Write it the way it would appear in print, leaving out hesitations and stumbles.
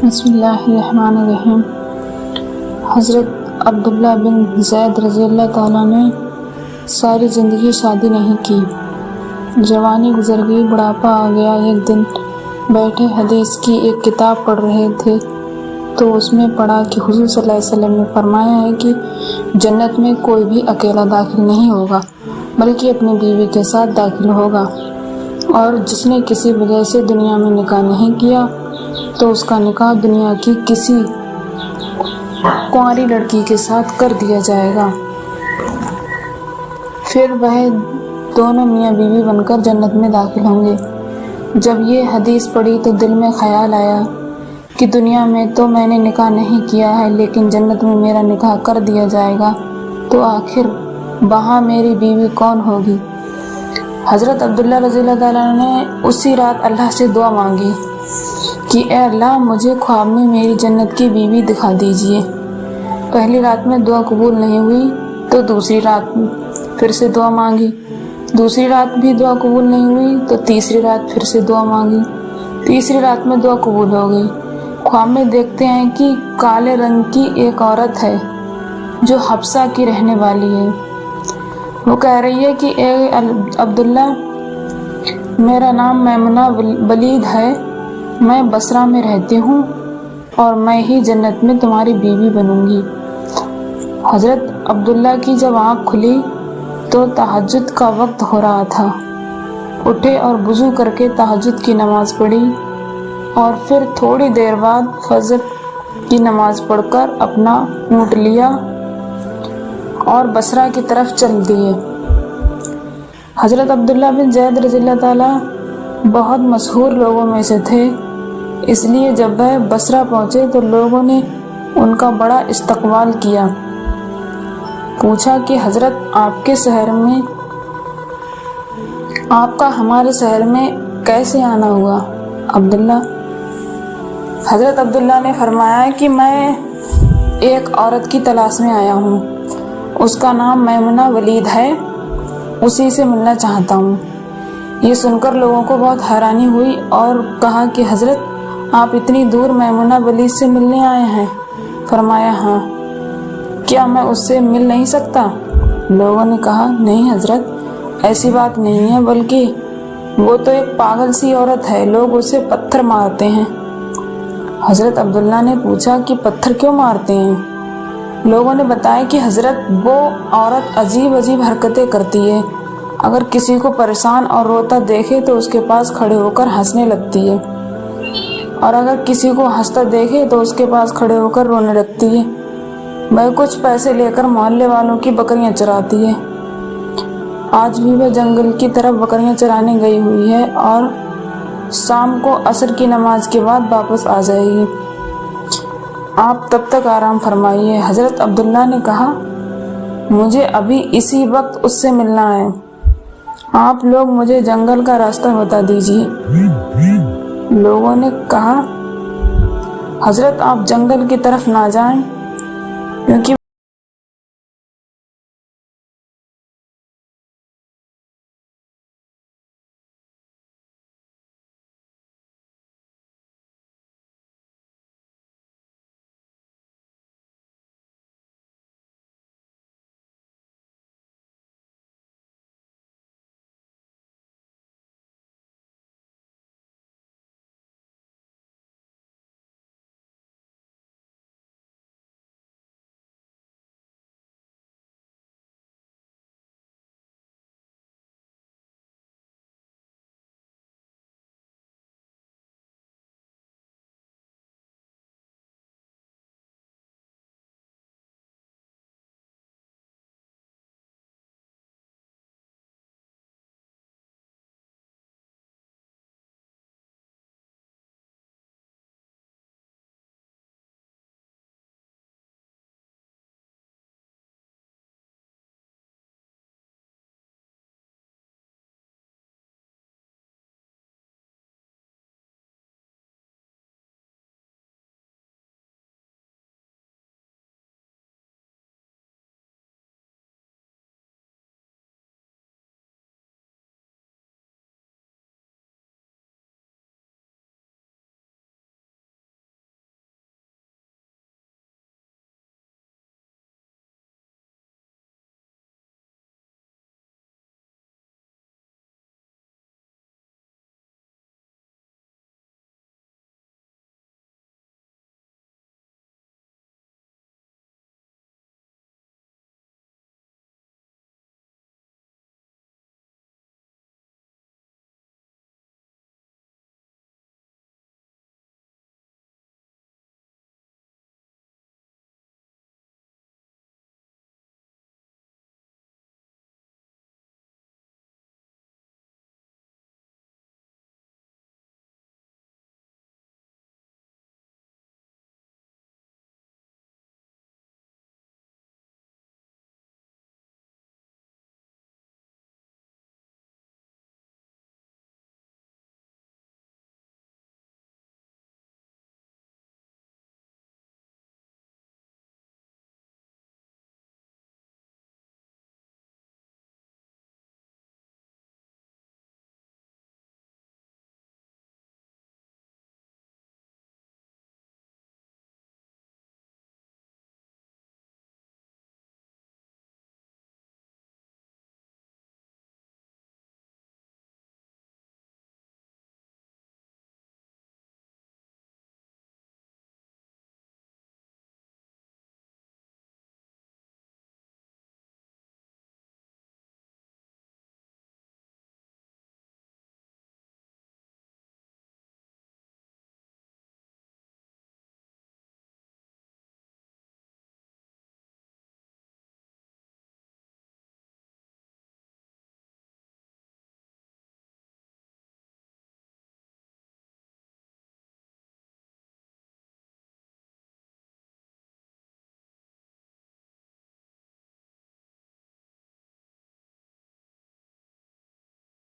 بسم اللہ الرحمن الرحیم۔ حضرت عبداللہ بن زید رضی اللہ تعالیٰ نے ساری زندگی شادی نہیں کی، جوانی گزر گئی، بڑھاپا آ گیا۔ ایک دن بیٹھے حدیث کی ایک کتاب پڑھ رہے تھے تو اس میں پڑھا کہ حضور صلی اللہ علیہ وسلم نے فرمایا ہے کہ جنت میں کوئی بھی اکیلا داخل نہیں ہوگا بلکہ اپنی بیوی کے ساتھ داخل ہوگا، اور جس نے کسی وجہ سے دنیا میں نکاح نہیں کیا تو اس کا نکاح دنیا کی کسی کنواری لڑکی کے ساتھ کر دیا جائے گا، پھر وہ دونوں میاں بیوی بن کر جنت میں داخل ہوں گے۔ جب یہ حدیث پڑھی تو دل میں خیال آیا کہ دنیا میں تو میں نے نکاح نہیں کیا ہے لیکن جنت میں میرا نکاح کر دیا جائے گا تو آخر وہاں میری بیوی کون ہوگی؟ حضرت عبداللہ رضی اللہ تعالیٰ نے اسی رات اللہ سے دعا مانگی کہ اے اللہ مجھے خواب میں میری جنت کی بیوی دکھا دیجئے۔ پہلی رات میں دعا قبول نہیں ہوئی تو دوسری رات پھر سے دعا مانگی، دوسری رات بھی دعا قبول نہیں ہوئی تو تیسری رات پھر سے دعا مانگی، تیسری رات میں دعا قبول ہو گئی۔ خواب میں دیکھتے ہیں کہ کالے رنگ کی ایک عورت ہے جو حبشہ کی رہنے والی ہے۔ وہ کہہ رہی ہے کہ اے عبداللہ، میرا نام میمنہ ولید ہے، میں بصرہ میں رہتی ہوں اور میں ہی جنت میں تمہاری بیوی بنوں گی۔ حضرت عبداللہ کی جب آنکھ کھلی تو تہجد کا وقت ہو رہا تھا، اٹھے اور وضو کر کے تہجد کی نماز پڑھی اور پھر تھوڑی دیر بعد فجر کی نماز پڑھ کر اپنا اونٹ لیا اور بصرہ کی طرف چل دیے۔ حضرت عبداللہ بن زید رضی اللہ تعالیٰ بہت مشہور لوگوں میں سے تھے، اس لیے جب وہ بصرہ پہنچے تو لوگوں نے ان کا بڑا استقبال کیا۔ پوچھا کہ حضرت آپ کے شہر میں آپ کا ہمارے شہر میں کیسے آنا ہوا؟ حضرت عبداللہ نے فرمایا کہ میں ایک عورت کی تلاش میں آیا ہوں، اس کا نام میمنہ ولید ہے، اسی سے ملنا چاہتا ہوں۔ یہ سن کر لوگوں کو بہت حیرانی ہوئی اور کہا کہ حضرت آپ اتنی دور میمنہ ولید سے ملنے آئے ہیں؟ فرمایا ہاں، کیا میں اس سے مل نہیں سکتا؟ لوگوں نے کہا نہیں حضرت، ایسی بات نہیں ہے، بلکہ وہ تو ایک پاگل سی عورت ہے، لوگ اسے پتھر مارتے ہیں۔ حضرت عبداللہ نے پوچھا کہ پتھر کیوں مارتے ہیں؟ لوگوں نے بتایا کہ حضرت وہ عورت عجیب عجیب حرکتیں کرتی ہے، اگر کسی کو پریشان اور روتا دیکھے تو اس کے پاس کھڑے ہو کر ہنسنے لگتی ہے، اور اگر کسی کو ہنستا دیکھے تو اس کے پاس کھڑے ہو کر رونے لگتی ہے۔ وہ کچھ پیسے لے کر محلے والوں کی بکریاں چراتی ہے، آج بھی وہ جنگل کی طرف بکریاں چرانے گئی ہوئی ہے اور شام کو عصر کی نماز کے بعد واپس آ جائے گی، آپ تب تک آرام فرمائیے۔ حضرت عبداللہ نے کہا مجھے ابھی اسی وقت اس سے ملنا ہے، آپ لوگ مجھے جنگل کا راستہ بتا دیجیے۔ لوگوں نے کہا حضرت آپ جنگل کی طرف نہ جائیں کیونکہ